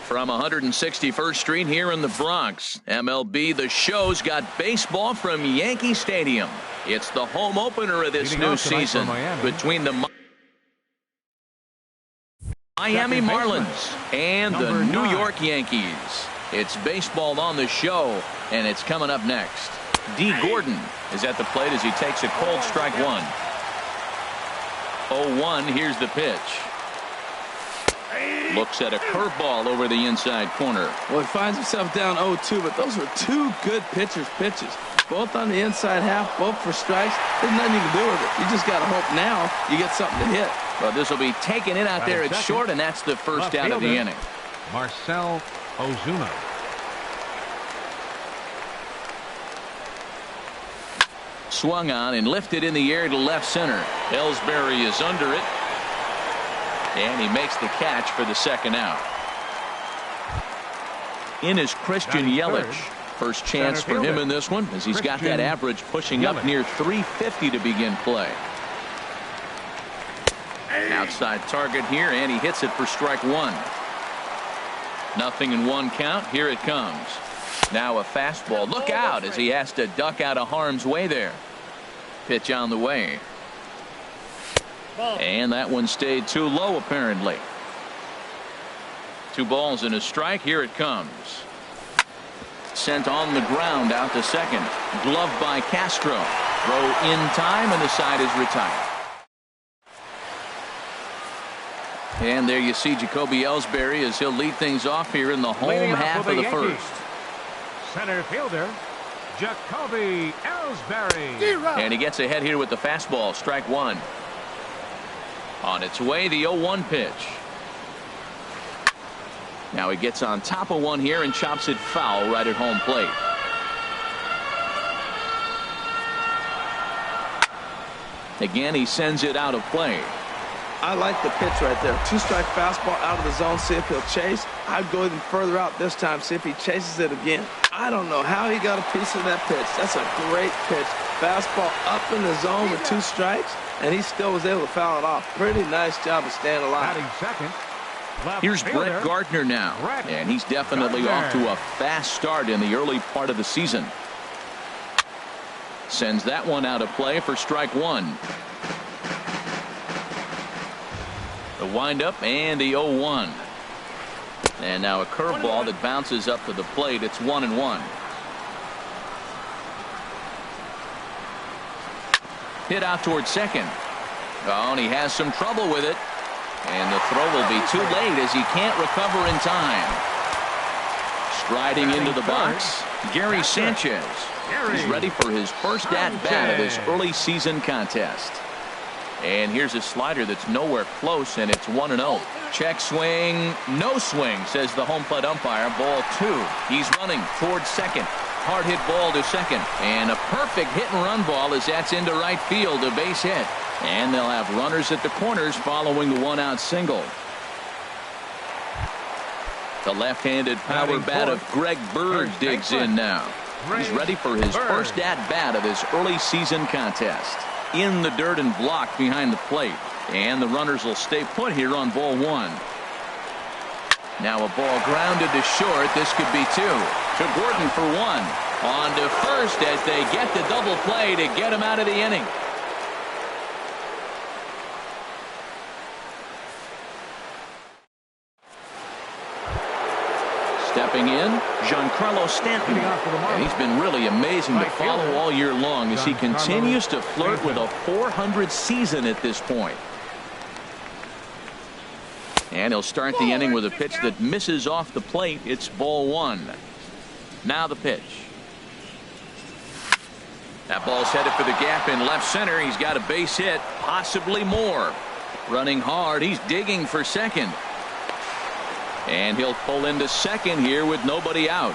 From 161st Street here in the Bronx, MLB The Show's got baseball from Yankee Stadium. It's the home opener of this new season between the Miami Marlins and the New York Yankees. It's baseball on the show, and it's coming up next. Dee Gordon is at the plate as he takes a cold strike one. 0-1, here's the pitch. Looks at a curveball over the inside corner. Well, he finds himself down 0-2, but those were two good pitchers' pitches. Both on the inside half, both for strikes. There's nothing you can do with it. You just got to hope now you get something to hit. Well, this will be taken in out there at short, and that's the first out of the inning. Marcell Ozuna. Swung on and lifted in the air to left center. Ellsbury is under it. And he makes the catch for the second out. In is Christian Yelich. First chance for him in this one, as he's got that average pushing up near 350 to begin play. Outside target here, and he hits it for strike one. 0-1 count. Here it comes. Now a fastball. Look out as he has to duck out of harm's way there. Pitch on the way. And that one stayed too low, apparently. 2 balls and a strike. Here it comes. Sent on the ground out to second. Glove by Castro. Throw in time, and the side is retired. And there you see Jacoby Ellsbury as he'll lead things off here in the home half of the first. Center fielder Jacoby Ellsbury. And he gets ahead here with the fastball. Strike one. On its way, the 0-1 pitch. Now he gets on top of one here and chops it foul right at home plate. Again, he sends it out of play. I like the pitch right there. 2-strike fastball out of the zone. See if he'll chase. I'd go even further out this time. See if he chases it again. I don't know how he got a piece of that pitch. That's a great pitch. Fastball up in the zone with 2 strikes, and he still was able to foul it off. Pretty nice job of staying alive. Here's Brett Gardner now, and he's definitely off to a fast start in the early part of the season. Sends that one out of play for strike one. The windup and the 0-1. And now a curveball that bounces up to the plate. It's 1-1. Hit out towards second. Oh, and he has some trouble with it. And the throw will be too late as he can't recover in time. Striding into the box, Gary Sanchez. He's ready for his first at-bat of this early season contest. And here's a slider that's nowhere close, and it's 1-0. Check swing, no swing, says the home plate umpire. Ball 2. He's running towards second. Hard hit ball to second. And a perfect hit and run ball as that's into right field, a base hit. And they'll have runners at the corners following the 1-out single. The left-handed power bat of Greg Bird digs in now. He's ready for his first at-bat of this early season contest. In the dirt and blocked behind the plate. And the runners will stay put here on ball 1. Now a ball grounded to short. This could be 2. To Gordon for 1. On to first as they get the double play to get him out of the inning. Stepping in, Giancarlo Stanton. And he's been really amazing to follow all year long as he continues to flirt with a .400 season at this point. And he'll start the inning with a pitch that misses off the plate. It's ball 1. Now the pitch. That ball's headed for the gap in left center. He's got a base hit, possibly more. Running hard, he's digging for second. And he'll pull into second here with nobody out.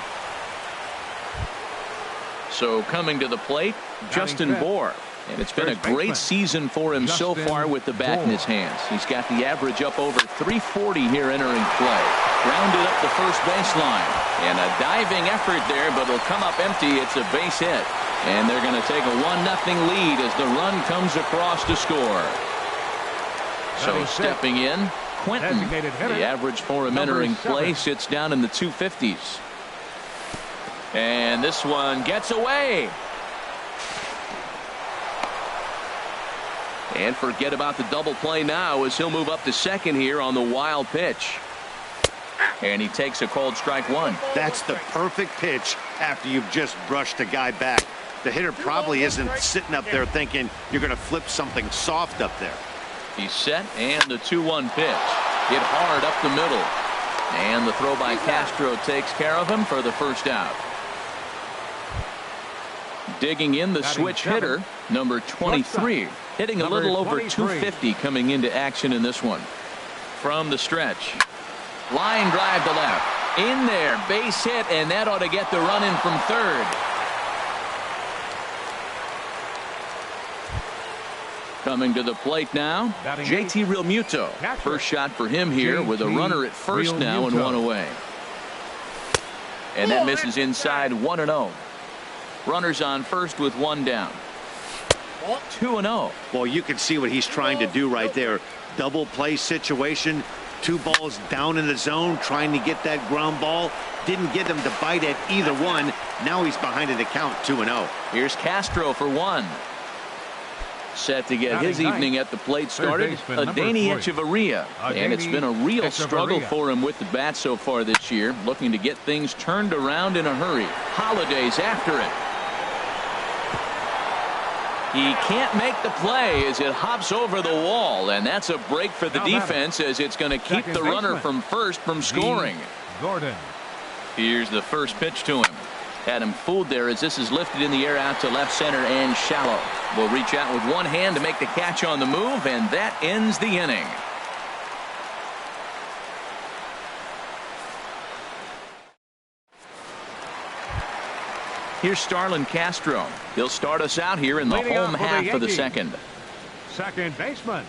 So coming to the plate, Justin Bour. And it's been a great season for him so far with the bat in his hands. He's got the average up over 340 here entering play. Grounded up the first baseline. And a diving effort there, but it'll come up empty. It's a base hit. And they're going to take a 1-0 lead as the run comes across to score. So stepping in, Quentin. The average for him entering play sits down in the 250s. And this one gets away. And forget about the double play now as he'll move up to second here on the wild pitch. And he takes a called strike one. That's the perfect pitch after you've just brushed a guy back. The hitter probably isn't sitting up there thinking you're going to flip something soft up there. He's set, and the 2-1 pitch. Hit hard up the middle. And the throw by Castro takes care of him for the first out. Digging in the switch hitter, number 23. Hitting a little over 250 coming into action in this one. From the stretch. Line drive to left. In there, base hit, and that ought to get the run in from third. Coming to the plate now, JT Realmuto. First shot for him here with a runner at first now and one away. And that misses inside 1-0. Runners on first with one down. 2-0. Well, you can see what he's trying to do right there. Double play situation. 2 balls down in the zone trying to get that ground ball. Didn't get him to bite at either one. Now he's behind in the count 2-0. Here's Castro for one. Set to get his evening at the plate started, Adeiny Hechavarria. And it's been a real struggle for him with the bat so far this year, looking to get things turned around in a hurry. Holiday's after it. He can't make the play as it hops over the wall, and that's a break for the defense as it's going to keep the runner from first from scoring. Gordon. Here's the first pitch to him. Had him fooled there as this is lifted in the air out to left center and shallow. Will reach out with one hand to make the catch on the move, and that ends the inning. Here's Starlin Castro. He'll start us out here in the home half of the second. Second baseman,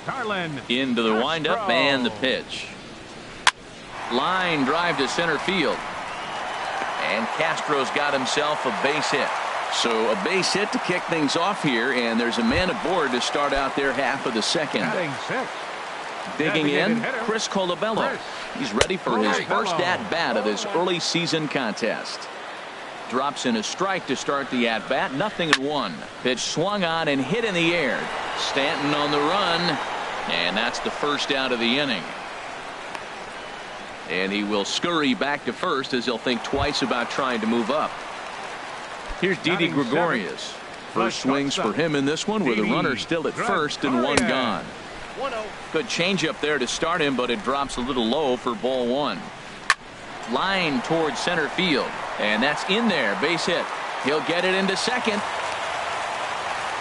Starlin. Into the windup and the pitch. Line drive to center field. And Castro's got himself a base hit. So a base hit to kick things off here, and there's a man aboard to start out their half of the second. Digging in, Chris Colabello. He's ready for his first at-bat of this early season contest. Drops in a strike to start the at-bat. 0-1. Pitch swung on and hit in the air. Stanton on the run, and that's the first out of the inning. And he will scurry back to first as he'll think twice about trying to move up. Here's Didi Gregorius. First swings for him in this one with a runner still at first and one gone. Good changeup there to start him, but it drops a little low for ball one. Line towards center field, and that's in there. Base hit. He'll get it into second.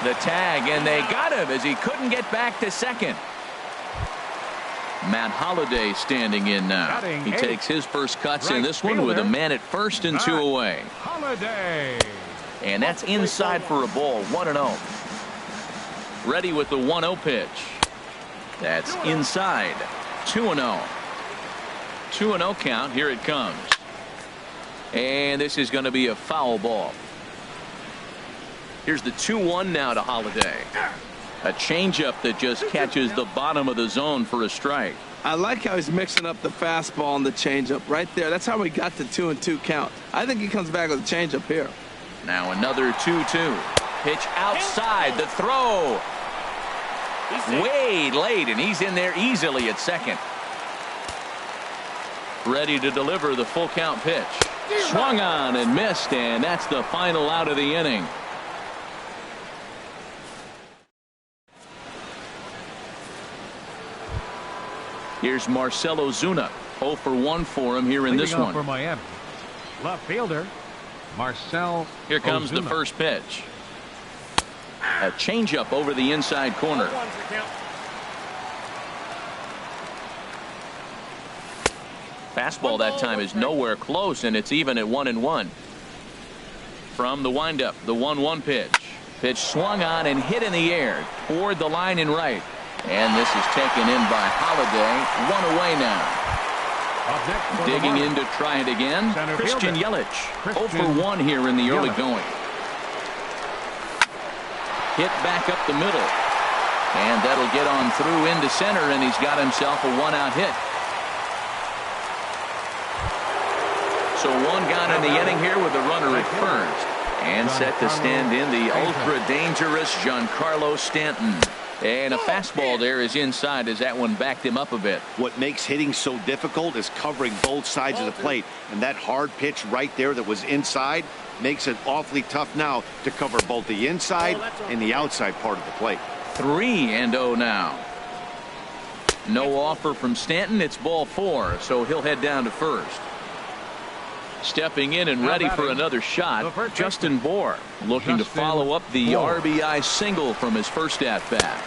The tag, and they got him as he couldn't get back to second. Matt Holliday standing in now. He takes his first cuts in this one with a man at first and 2 away. Holliday. And that's inside for a ball. 1-0. Ready with the 1-0 pitch. That's inside. 2-0. 2-0 count. Here it comes. And this is going to be a foul ball. Here's the 2-1 now to Holliday. A changeup that just catches the bottom of the zone for a strike. I like how he's mixing up the fastball and the changeup right there. That's how we got the 2-2 count. I think he comes back with a changeup here. Now another 2-2. Pitch outside. The throw. Way late, and he's in there easily at second. Ready to deliver the full count pitch. Swung on and missed, and that's the final out of the inning. Here's Marcell Ozuna. 0 for 1 for him here in this one. For Miami. Left fielder, Marcell Here comes Ozuna. the first pitch. A changeup over the inside corner. Fastball that time is nowhere close, and it's even at 1-1. From the windup, the 1-1 pitch. Pitch swung on and hit in the air toward the line and right. And this is taken in by Holliday. 1 away now. Digging in to try it again. Christian Yelich. 0 for 1 here in the early going. Hit back up the middle. And that'll get on through into center, and he's got himself a one-out hit. So one gone in the inning here with a runner at first. And set to stand in the ultra-dangerous Giancarlo Stanton. And a fastball there is inside as that one backed him up a bit. What makes hitting so difficult is covering both sides of the plate. And that hard pitch right there that was inside makes it awfully tough now to cover both the inside and the outside part of the plate. 3-0 now. No offer from Stanton. It's ball 4, so he'll head down to first. Stepping in and ready for another shot, Justin Bour, looking to follow up the RBI single from his first at-bat.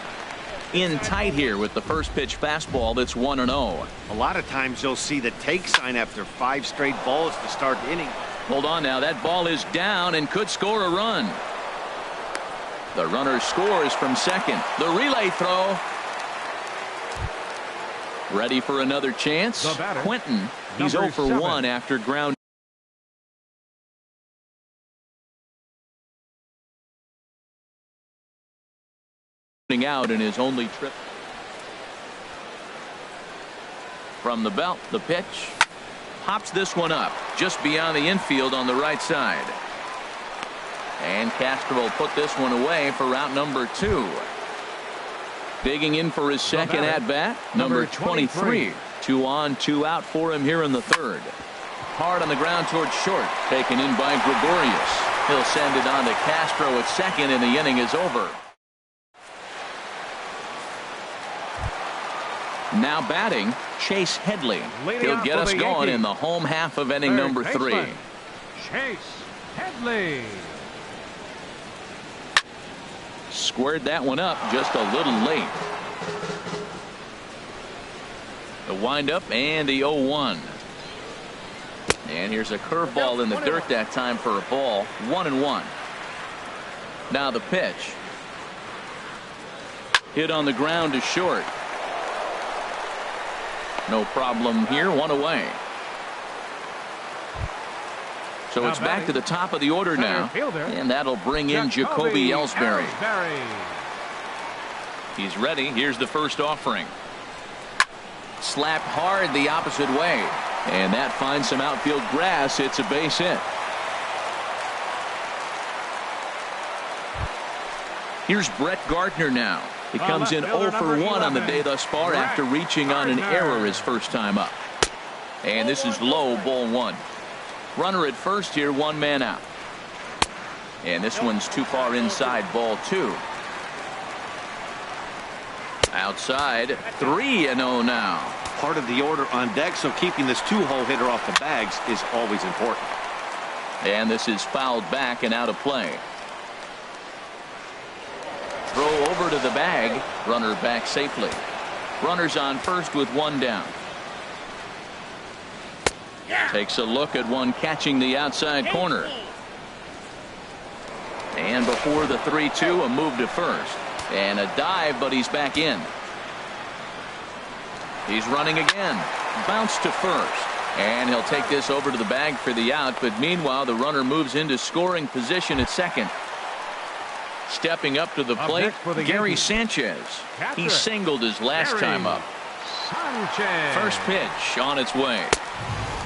In tight here with the first pitch fastball that's 1-0. A lot of times you'll see the take sign after 5 straight balls to start the inning. Hold on now, that ball is down and could score a run. The runner scores from second. The relay throw. Ready for another chance. Quentin, he's 0 for 1 after ground. Out in his only trip. From the belt, the pitch. Pops this one up just beyond the infield on the right side. And Castro will put this one away for route number 2. Digging in for his second at-bat, number 23. 2 on, 2 out for him here in the third. Hard on the ground towards short. Taken in by Gregorius. He'll send it on to Castro at second, and the inning is over. Now batting, Chase Headley. He'll get us going in the home half of inning number 3. Chase Headley. Squared that one up just a little late. The windup and the 0-1. And here's a curveball in the dirt that time for a ball. 1-1. Now the pitch. Hit on the ground to short. No problem here, 1 away. So it's back to the top of the order now. And that'll bring in Jacoby Ellsbury. He's ready. Here's the first offering. Slapped hard the opposite way. And that finds some outfield grass. It's a base hit. Here's Brett Gardner now. He comes in 0 for 1 on the day thus far after reaching on an error his first time up. And this is low, ball 1. Runner at first here, 1 man out. And this one's too far inside, ball 2. Outside, 3-0 now. Part of the order on deck, so keeping this 2-hole hitter off the bags is always important. And this is fouled back and out of play. Throw over to the bag. Runner back safely. Runners on first with 1 down. Takes a look at one catching the outside corner. And before the 3-2, a move to first. And a dive, but he's back in. He's running again. Bounce to first. And he'll take this over to the bag for the out. But meanwhile, the runner moves into scoring position at second. Stepping up to the plate, Gary Sanchez. He singled his last time up. First pitch on its way.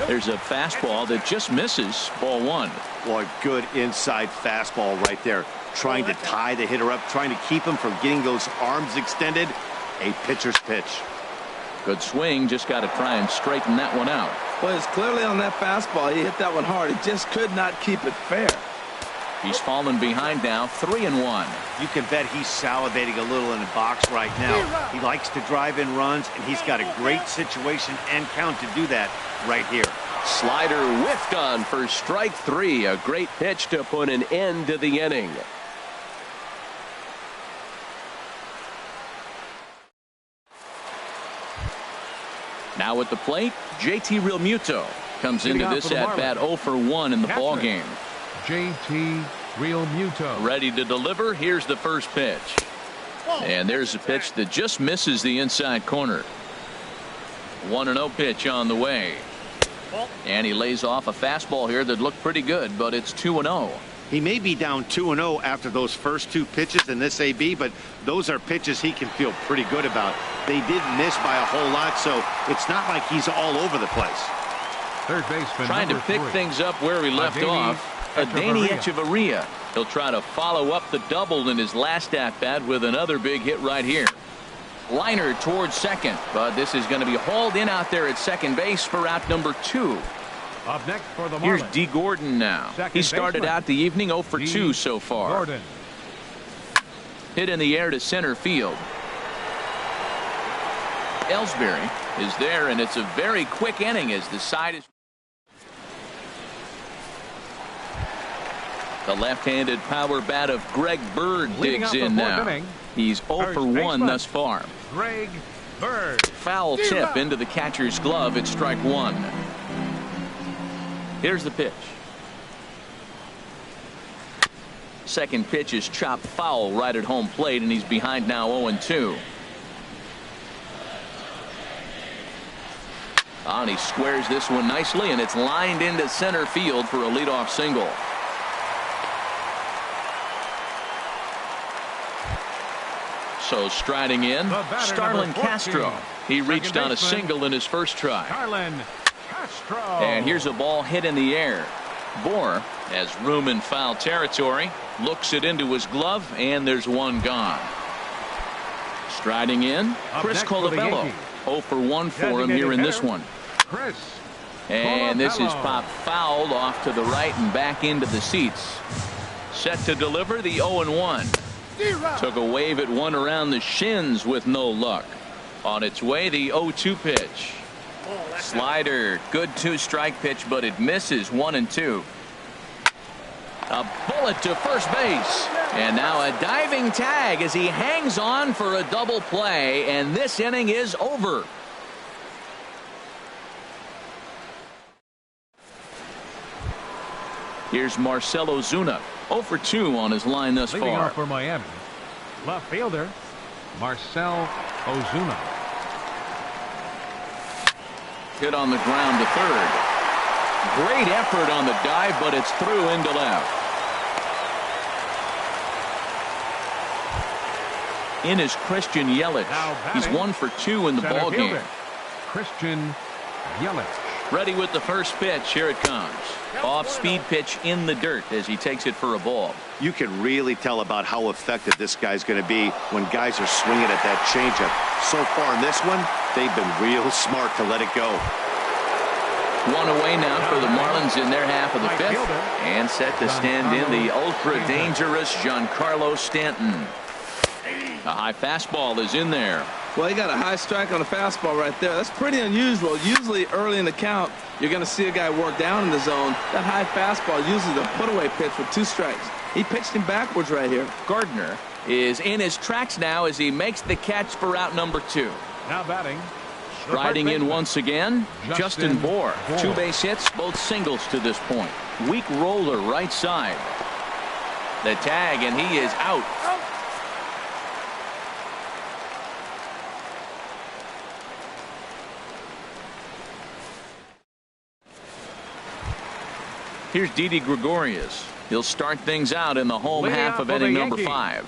There's a fastball that just misses, ball 1. Boy, good inside fastball right there. Trying to tie the hitter up, trying to keep him from getting those arms extended. A pitcher's pitch. Good swing, just got to try and straighten that one out. Well, it's clearly on that fastball. He hit that one hard. He just could not keep it fair. He's fallen behind now, 3-1. You can bet he's salivating a little in the box right now. He likes to drive in runs, and he's got a great situation and count to do that right here. Slider whiffed on for strike 3. A great pitch to put an end to the inning. Now at the plate, JT Realmuto comes into this at-bat 0 for 1 in the ball game. JT Realmuto. Ready to deliver. Here's the first pitch. And there's a pitch that just misses the inside corner. 1-0 pitch on the way. And he lays off a fastball here that looked pretty good, but it's 2-0. He may be down 2-0 after those first 2 pitches in this AB, but those are pitches he can feel pretty good about. They didn't miss by a whole lot, so it's not like he's all over the place. Third baseman trying to pick things up where he left off. Adeiny Hechavarria. He'll try to follow up the double in his last at-bat with another big hit right here. Liner towards second, but this is going to be hauled in out there at second base for out number 2. Up next for the Marlins. Here's D. Gordon now. He started out the evening 0 for 2 so far. Gordon. Hit in the air to center field. Ellsbury is there, and it's a very quick inning as the side is. The left-handed power bat of Greg Bird digs in now. He's 0 for 1 thus far. Greg Bird. Foul tip into the catcher's glove. It's strike 1. Here's the pitch. Second pitch is chopped foul right at home plate, and he's behind now 0-2. And he squares this one nicely, and it's lined into center field for a leadoff single. So striding in, Starlin Castro. He reached on a single in his first try. Starlin Castro. And here's a ball hit in the air. Bohr has room in foul territory, looks it into his glove, and there's one gone. Striding in, Chris Colabello. 0 for 1 for him here in this one. Chris. And this is popped foul off to the right and back into the seats. Set to deliver the 0-1. Took a wave at one around the shins with no luck. On its way, the 0-2 pitch. Slider, good 2-strike pitch, but it misses 1-2. A bullet to first base. And now a diving tag as he hangs on for a double play, and this inning is over. Here's Marcell Ozuna. 0 for 2 on his line thus Leading far. off for Miami, left fielder Marcell Ozuna. Hit on the ground to third. Great effort on the dive, but it's through into left. In is Christian Yelich. He's 1 for 2 in the ball game. Christian Yelich. Ready with the first pitch. Here it comes. Off-speed pitch in the dirt as he takes it for a ball. You can really tell about how effective this guy's going to be when guys are swinging at that changeup. So far in this one, they've been real smart to let it go. One away now for the Marlins in their half of the fifth. And set to stand in the ultra-dangerous Giancarlo Stanton. A high fastball is in there. Well, he got a high strike on a fastball right there. That's pretty unusual. Usually early in the count, you're going to see a guy work down in the zone. That high fastball usually the put-away pitch with 2 strikes. He pitched him backwards right here. Gardner is in his tracks now as he makes the catch for out number 2. Now batting. Striding in once again, Justin Bohr. 2 base hits, both singles to this point. Weak roller right side. The tag, and he is out. Here's Didi Gregorius. He'll start things out in the home half of inning number 5.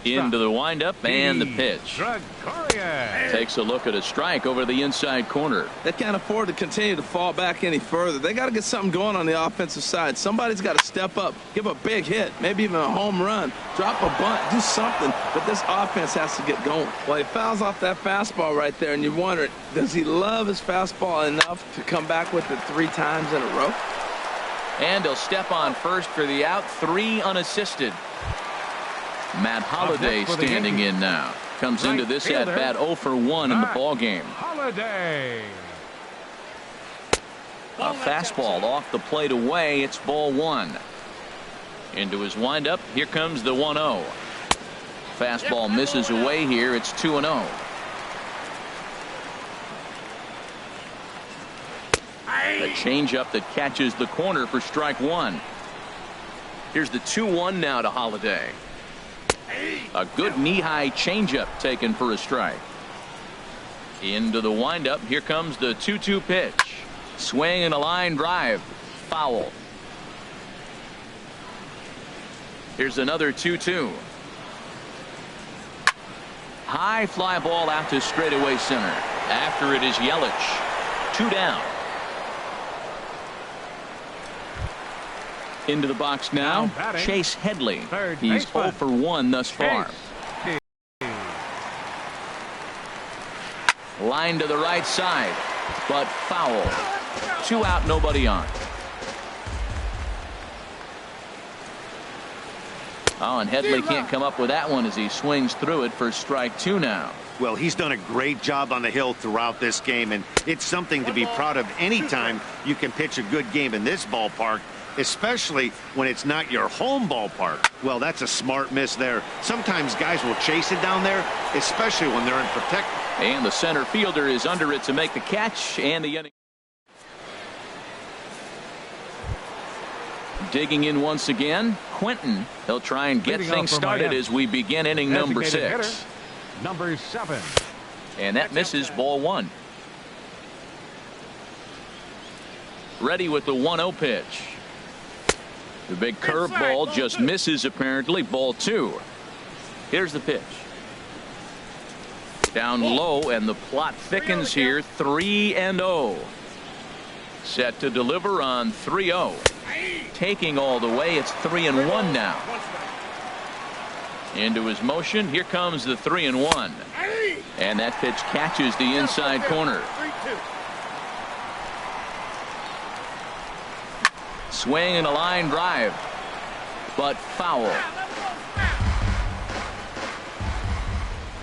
Into the windup and the pitch. Takes a look at a strike over the inside corner. They can't afford to continue to fall back any further. They got to get something going on the offensive side. Somebody's got to step up, give a big hit, maybe even a home run, drop a bunt, do something. But this offense has to get going. Well, he fouls off that fastball right there, and you wonder, does he love his fastball enough to come back with it 3 times in a row? And he'll step on first for the out, 3 unassisted. Matt Holliday standing in now. Comes into this at bat 0 for 1 in the ball game. Holliday. A fastball off the plate away. It's ball 1. Into his windup. Here comes the 1-0. Fastball misses away here. It's 2-0. A changeup that catches the corner for strike 1. Here's the 2-1 now to Holliday. A good knee-high changeup taken for a strike. Into the windup. Here comes the 2-2 pitch. Swing and a line drive. Foul. Here's another 2-2. High fly ball out to straightaway center. After it is Yelich. 2 down. Into the box now, Chase Headley. He's 0 for 1 thus far. Line to the right side, but foul. 2 out, nobody on. Oh, and Headley can't come up with that one as he swings through it for strike 2 now. Well, he's done a great job on the hill throughout this game, and it's something to be proud of anytime you can pitch a good game in this ballpark, especially when it's not your home ballpark. Well, that's a smart miss there. Sometimes guys will chase it down there, especially when they're in protect. And the center fielder is under it to make the catch, and the inning. Digging in once again, Quentin. He'll try and get things started as we begin inning number 6. Number 7. And that misses, ball 1. Ready with the 1-0 pitch. The big curveball just misses apparently, ball 2. Here's the pitch. Down low, and the plot thickens here. 3-0. Set to deliver on 3-0. Taking all the way, it's 3-1 now. Into his motion, here comes the 3-1. And that pitch catches the inside corner. Swing and a line drive, but foul.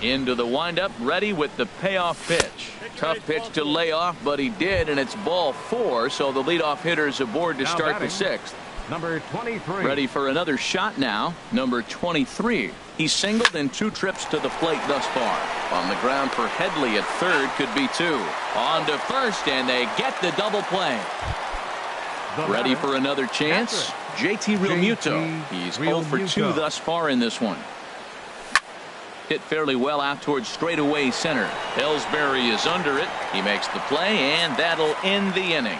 Into the windup, ready with the payoff pitch. Tough pitch to lay off, but he did, and it's ball 4, so the leadoff hitter is aboard to start the 6th. Number 23. Ready for another shot now. Number 23. He's singled in 2 trips to the plate thus far. On the ground for Headley at third, could be 2. On to first, and they get the double play. Ready for another chance. JT Realmuto. He's 0 for 2 thus far in this one. Hit fairly well out towards straightaway center. Ellsbury is under it. He makes the play, and that'll end the inning.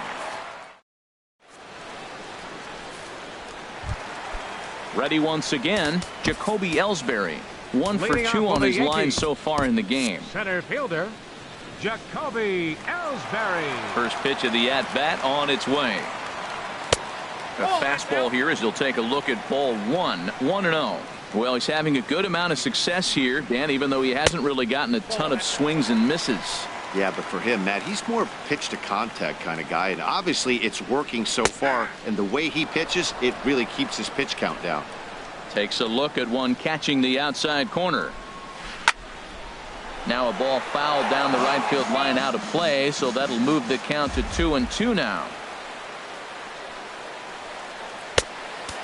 Ready once again, Jacoby Ellsbury. 1 for 2 on his line so far in the game. Center fielder, Jacoby Ellsbury. First pitch of the at-bat on its way. A fastball here as he'll take a look at ball 1. 1-0. Well, he's having a good amount of success here, Dan, even though he hasn't really gotten a ton of swings and misses. Yeah, but for him, Matt, he's more pitch to contact kind of guy, and obviously it's working so far, and the way he pitches, it really keeps his pitch count down. Takes a look at one catching the outside corner. Now a ball fouled down the right field line out of play, so that'll move the count to 2-2 now.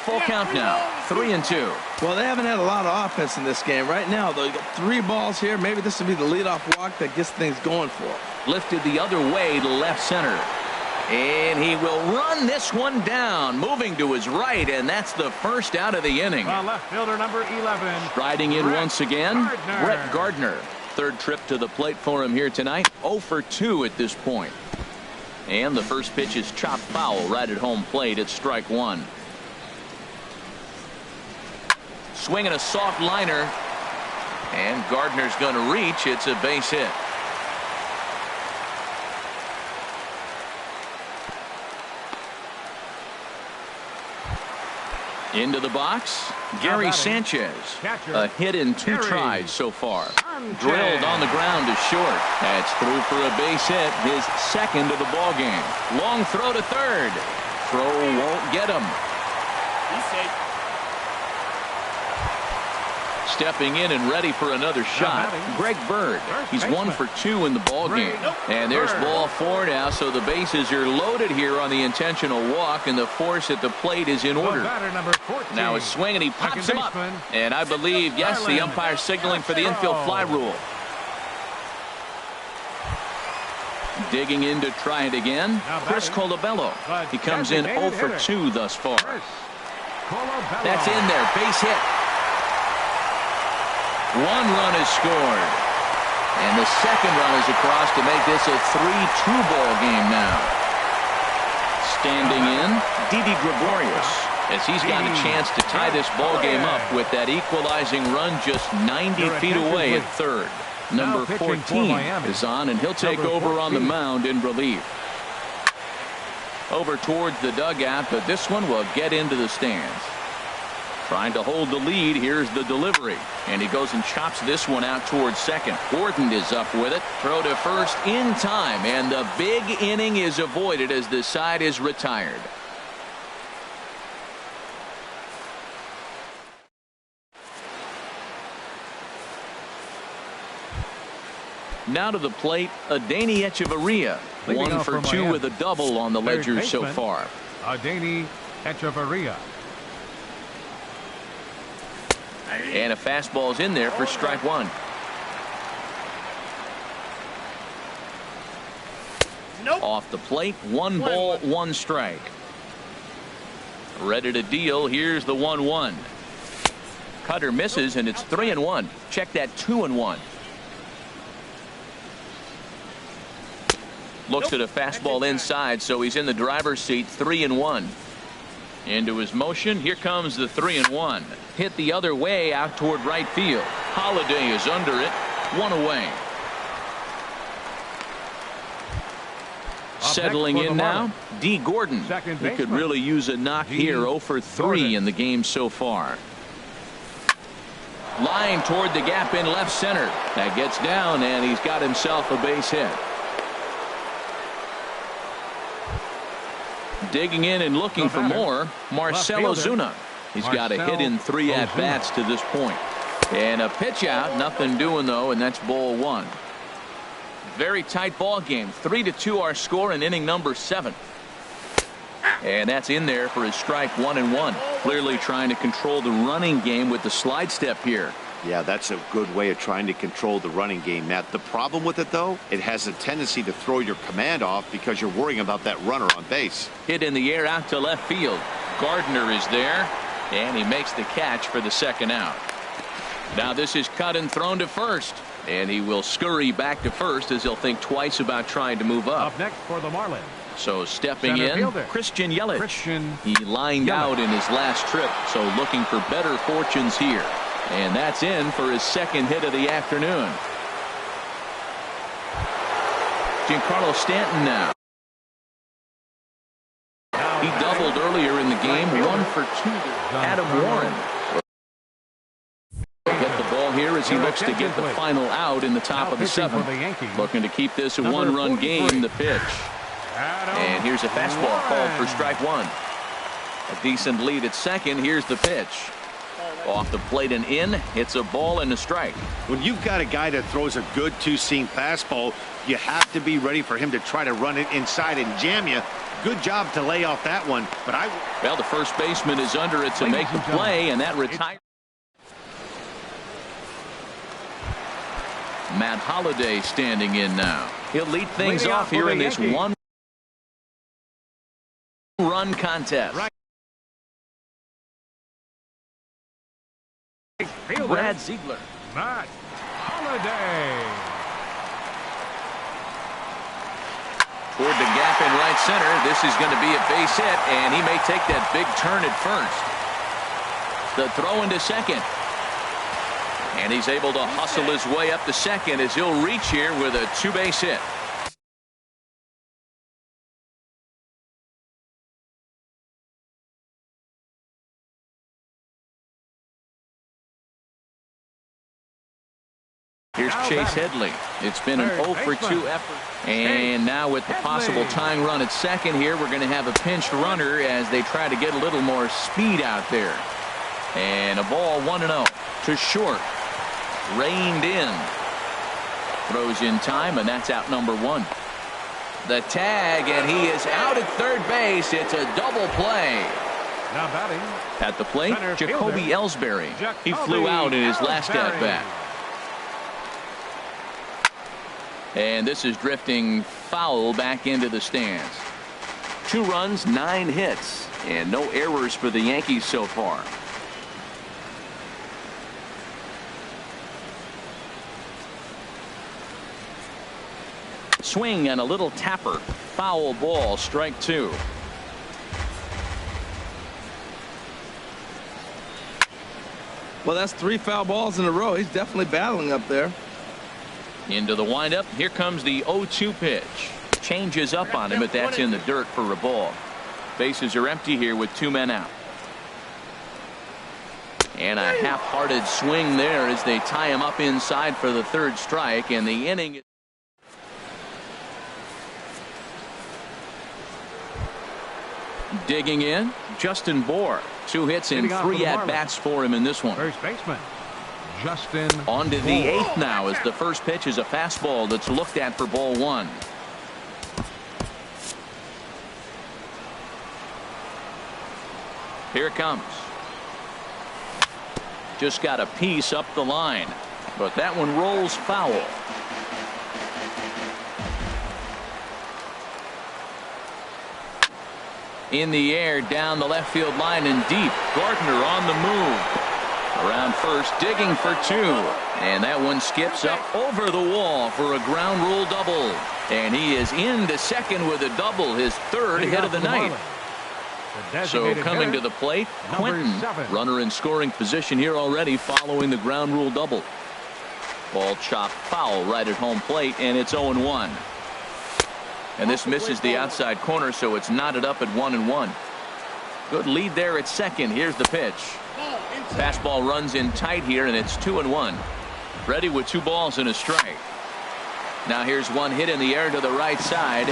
Full count now, 3-2. Well, they haven't had a lot of offense in this game. Right now, though, you got 3 balls here. Maybe this will be the leadoff walk that gets things going for him. Lifted the other way to left center. And he will run this one down, moving to his right, and that's the first out of the inning. Left fielder number 11. Striding in once again, Brett Gardner. Third trip to the plate for him here tonight. 0 for 2 at this point. And the first pitch is chopped foul right at home plate at strike 1. Swinging a soft liner, and Gardner's going to reach. It's a base hit. Into the box, Gary Sanchez. A hit in 2 tries so far. Drilled on the ground to short. That's through for a base hit, his second of the ball game. Long throw to third. Throw won't get him. He's safe. Stepping in and ready for another shot, Greg Bird. He's 1 for 2 in the ball game. And there's ball 4 now, so the bases are loaded here on the intentional walk, and the force at the plate is in order. Now a swing, and he pops him up. And I believe, yes, the umpire signaling for the infield fly rule. Digging in to try it again, Chris Colabello. He comes in 0 for 2 thus far. That's in there, base hit. 1 run is scored, and the second run is across to make this a 3-2 ball game now. Standing in, Didi Gregorius. as he's got a chance to tie this ball game up with that equalizing run just 90 feet away at third. Number 14 is on, and he'll take over on the mound in relief. Over towards the dugout, but this one will get into the stands. Trying to hold the lead. Here's the delivery, and he goes and chops this one out towards second. Gordon is up with it. Throw to first in time, and the big inning is avoided as the side is retired. Now to the plate, Adeiny Hechavarria. 1 for 2 with a double on the ledger so far. Adeiny Hechavarria. And a fastball's in there for strike one. Nope. Off the plate, 1 ball, 1 strike. Ready to deal. Here's the 1-1. Cutter misses, and it's 3-1. Check that 2-1. Looks at a fastball inside, so he's in the driver's seat. 3-1. Into his motion. Here comes the 3-1. Hit the other way out toward right field. Holliday is under it. 1 away. Settling in now, D. Gordon. He could really use a knock here. 0 for 3 in the game so far. Line toward the gap in left center. That gets down, and he's got himself a base hit. Digging in and looking for more, Marcell Ozuna. He's got a hit in 3 at-bats to this point. And a pitch out, nothing doing though, and that's ball 1. Very tight ball game. 3-2 our score in inning number 7. And that's in there for his strike 1-1. Clearly trying to control the running game with the slide step here. Yeah, that's a good way of trying to control the running game, Matt. The problem with it, though, it has a tendency to throw your command off because you're worrying about that runner on base. Hit in the air out to left field. Gardner is there, and he makes the catch for the second out. Now this is cut and thrown to first, and he will scurry back to first as he'll think twice about trying to move up. Up next for the Marlins. So stepping in, fielder, Christian Yelich. He lined out in his last trip, so looking for better fortunes here. And that's in for his second hit of the afternoon. Giancarlo Stanton now. He doubled earlier in the game. 1 for 2 to Adam Warren. Get the ball here as he looks to get the final out in the top of the 7th. Looking to keep this a 1-run game. The pitch. And here's a fastball called for strike 1. A decent lead at second. Here's the pitch. Off the plate and in. It's a ball and a strike. When you've got a guy that throws a good two-seam fastball, you have to be ready for him to try to run it inside and jam you. Good job to lay off that one. But well, the first baseman is under it to make the play, and that retires. Matt Holliday standing in now. He'll lead things off here in this 1-run contest. Brad Ziegler. Matt Holliday. Toward the gap in right center. This is going to be a base hit, and he may take that big turn at first. The throw into second. And he's able to hustle his way up to second as he'll reach here with a 2-base hit. Here's Chase Headley. It's been an 0 for 2 effort. And now with the possible tying run at second here, we're going to have a pinched runner as they try to get a little more speed out there. And a ball 1-0 to short. Reined in. Throws in time, and that's out number 1. The tag, and he is out at third base. It's a double play. Now batting. At the plate, Jacoby Ellsbury. He flew out in his last at-bat. And this is drifting foul back into the stands. 2 runs, 9 hits, and no errors for the Yankees so far. Swing and a little tapper. Foul ball, strike 2. Well, that's 3 foul balls in a row. He's definitely battling up there. Into the windup. Here comes the 0-2 pitch. Changes up on him, but that's in the dirt for a ball. Bases are empty here with 2 men out. And a half-hearted swing there as they tie him up inside for the 3rd strike, and the inning. Digging in, Justin Bour. 2 hits and 3 at-bats for him in this one. First baseman, Justin. On to the 8th now as the first pitch is a fastball that's looked at for ball 1. Here it comes. Just got a piece up the line, but that one rolls foul. In the air, down the left field line and deep. Gardner on the move. Around first, digging for 2. And that one skips up over the wall for a ground rule double. And he is into second with a double, his 3rd hit of the night. So coming to the plate, Quentin, runner in scoring position here already following the ground rule double. Ball chopped foul right at home plate, and it's 0-1. And this misses the outside corner, so it's knotted up at 1-1. Good lead there at second. Here's the pitch. Fastball runs in tight here, and it's 2-1. Ready with 2 balls and a strike. Now here's one hit in the air to the right side,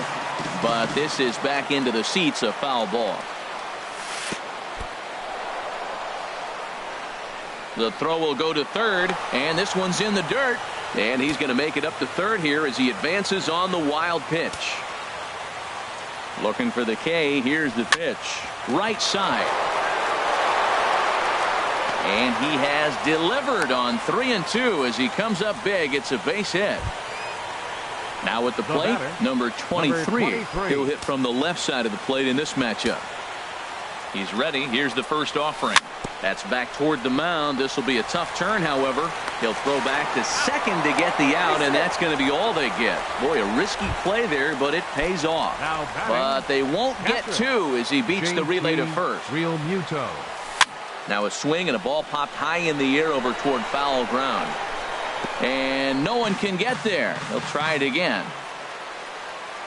but this is back into the seats, a foul ball. The throw will go to 3rd, and this one's in the dirt, and he's going to make it up to 3rd here as he advances on the wild pitch. Looking for the K. Here's the pitch. Right side. And he has delivered on 3-2 as he comes up big. It's a base hit. Now at the plate, number 23. He'll hit from the left side of the plate in this matchup. He's ready. Here's the first offering. That's back toward the mound. This will be a tough turn, however. He'll throw back to second to get the out, and that's going to be all they get. Boy, a risky play there, but it pays off. But they won't get 2 as he beats the relay to first. Real Muto. Now a swing and a ball popped high in the air over toward foul ground. And no one can get there. They'll try it again.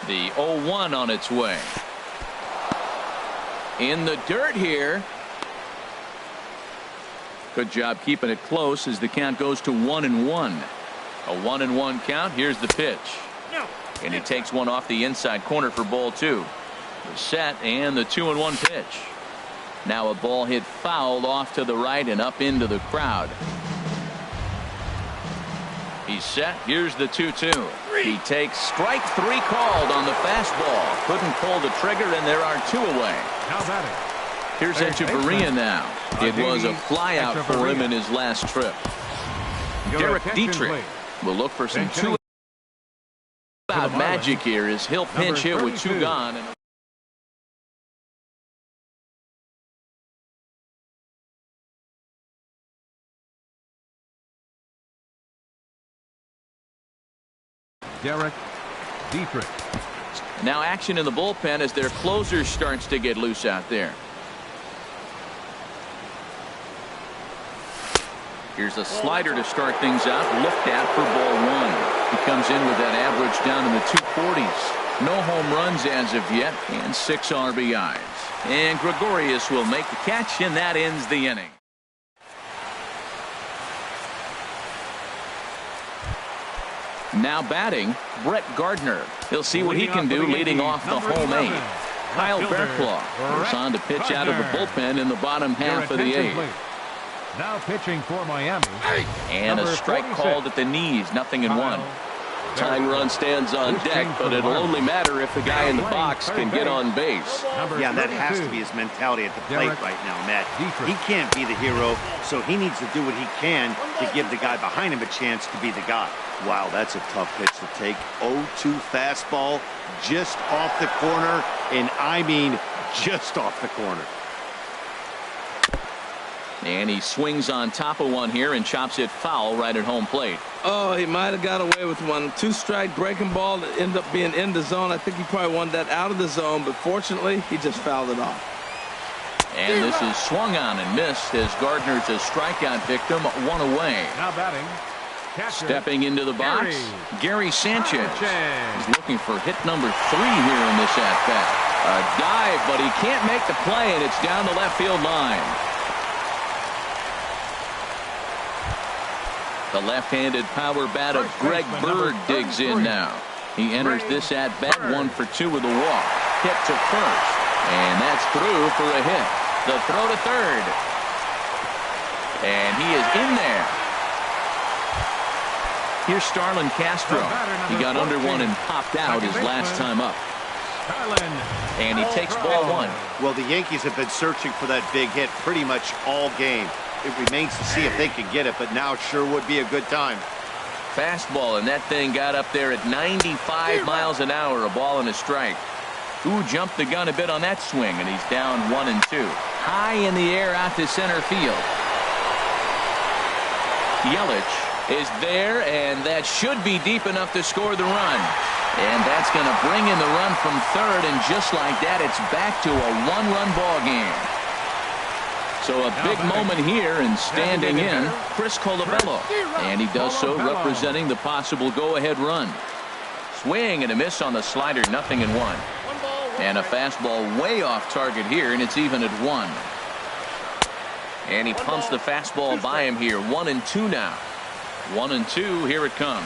The 0-1 on its way. In the dirt here. Good job keeping it close as the count goes to 1-1. A 1-1 count. Here's the pitch. And he takes one off the inside corner for ball 2. The set and the 2-1 pitch. Now a ball hit foul off to the right and up into the crowd. He's set. Here's the 2-2. He takes strike 3 called on the fastball. Couldn't pull the trigger, and there are 2 away. How about it? Here's Echeverria now. It was a flyout for him in his last trip. Derek Dietrich will look for some 2-out magic here as he'll pinch hit with 2 gone. Derek Dietrich. Now action in the bullpen as their closer starts to get loose out there. Here's a slider to start things out. Looked at for ball 1. He comes in with that average down in the 240s. No home runs as of yet, and 6 RBIs. And Gregorius will make the catch, and that ends the inning. Now batting, Brett Gardner. He'll see what he can do leading off the home 8. Kyle Fairclough goes on to pitch out of the bullpen in the bottom half of the 8th. Now pitching for Miami. And a strike called at the knees. 0-1. Tying run stands on deck, but it'll only matter if the guy in the box can get on base. Yeah, that has to be his mentality at the plate right now, Matt. He can't be the hero, so he needs to do what he can to give the guy behind him a chance to be the guy. Wow, that's a tough pitch to take. 0-2 fastball just off the corner, and I mean just off the corner. And he swings on top of one here and chops it foul right at home plate. Oh, he might have got away with one. 2-strike breaking ball that ended up being in the zone. I think he probably wanted that out of the zone, but fortunately, he just fouled it off. And this is swung on and missed as Gardner's a strikeout victim, one away. Now batting. Catcher, Stepping into the box, Gary Sanchez. He's looking for hit number 3 here in this at-bat. A dive, but he can't make the play, and it's down the left field line. The left-handed power bat of Greg Bird digs in now. He enters this at-bat 1 for 2 with a walk. Hit to first, and that's through for a hit. The throw to third. And he is in there. Here's Starlin Castro. He got under one and popped out his last time up. And he takes ball 1. Well, the Yankees have been searching for that big hit pretty much all game. It remains to see if they can get it, but now it sure would be a good time. Fastball, and that thing got up there at 95 miles an hour, a ball and a strike. Ooh, jumped the gun a bit on that swing, and he's down 1-2. High in the air out to center field. Yelich is there, and that should be deep enough to score the run. And that's going to bring in the run from third, and just like that, it's back to a 1-run ball game. So a big moment here, and standing in, Chris Colabello. And he does so representing the possible go-ahead run. Swing and a miss on the slider, 0-1. And a fastball way off target here, and it's even at 1. And he pumps the fastball by him here, 1-2 now. 1-2, here it comes.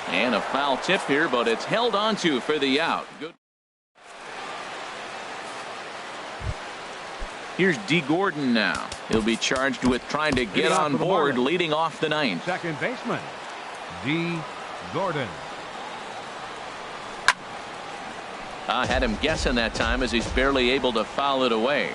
And a foul tip here, but it's held onto for the out. Good. Here's D. Gordon now. He'll be charged with trying to get on board, leading off the 9th. Second baseman, D. Gordon. I had him guessing that time as he's barely able to foul it away.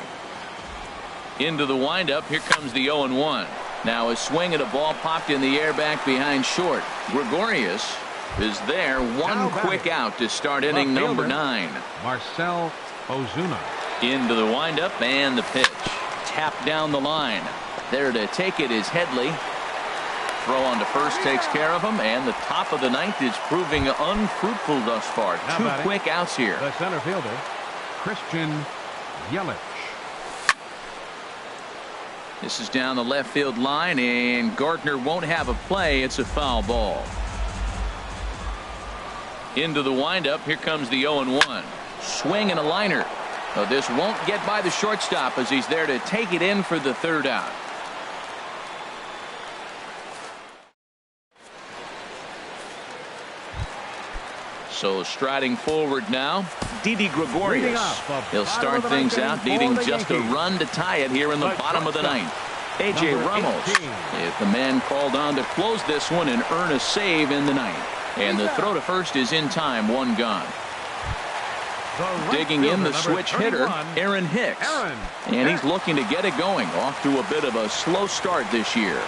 Into the windup. Here comes the 0-1. Now a swing at a ball popped in the air back behind short. Gregorius is there. One quick out to start inning number 9. Marcell Ozuna. Into the windup and the pitch. Tapped down the line. There to take it is Headley. Throw on to first takes care of him, and the top of the 9th is proving unfruitful thus far. Now 2 quick outs here. The center fielder, Christian Yelich. This is down the left field line, and Gardner won't have a play. It's a foul ball. Into the windup. Here comes the 0-1. Swing and a liner. This won't get by the shortstop as he's there to take it in for the 3rd out. So striding forward now, Didi Gregorius. He'll start things out, needing just a run to tie it here in the bottom of the 9th. A.J. Ramos is the man called on to close this one and earn a save in the 9th. And the throw to first is in time, 1 gone. Digging in the switch hitter, Aaron Hicks. And he's looking to get it going. Off to a bit of a slow start this year.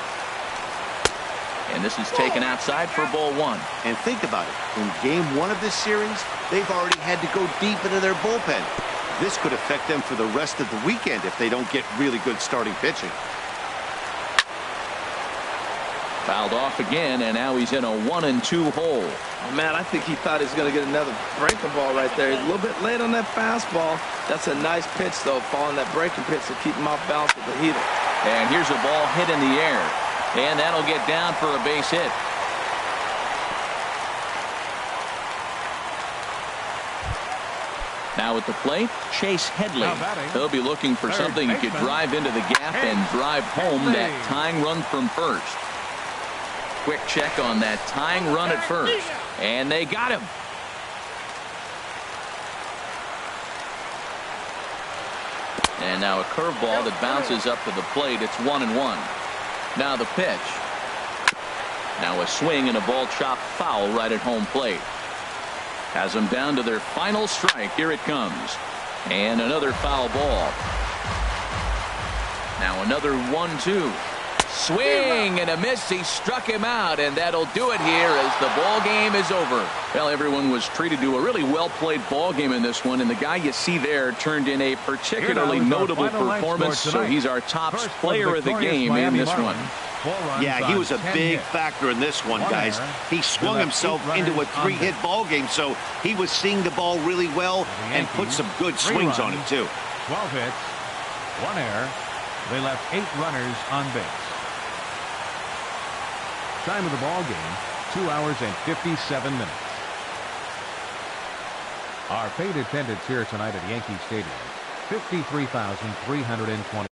And this is taken outside for ball 1. And think about it. In game 1 of this series, they've already had to go deep into their bullpen. This could affect them for the rest of the weekend if they don't get really good starting pitching. Fouled off again, and now he's in a 1-2 hole. Oh, man, I think he thought he was going to get another breaking ball right there. He's a little bit late on that fastball. That's a nice pitch, though, following that breaking pitch to keep him off balance with the heater. And here's a ball hit in the air. And that'll get down for a base hit. Now at the plate, Chase Headley. He'll be looking for something he could drive into the gap and drive home that tying run from first. Quick check on that tying run at first. And they got him. And now a curveball that bounces up to the plate. It's 1-1. Now the pitch. Now a swing and a ball chopped foul right at home plate. Has them down to their final strike. Here it comes. And another foul ball. Now another 1-2. Swing and a miss. He struck him out, and that'll do it here as the ball game is over. Well, everyone was treated to a really well-played ball game in this one, and the guy you see there turned in a particularly notable performance, so he's our top player of the game in this one. Yeah, he was a big factor in this one, guys. He swung himself into a 3-hit ball game, so he was seeing the ball really well and put some good swings on it, too. 12 hits, 1 error. They left 8 runners on base. Time of the ball game, 2 hours and 57 minutes. Our paid attendance here tonight at Yankee Stadium, 53,320.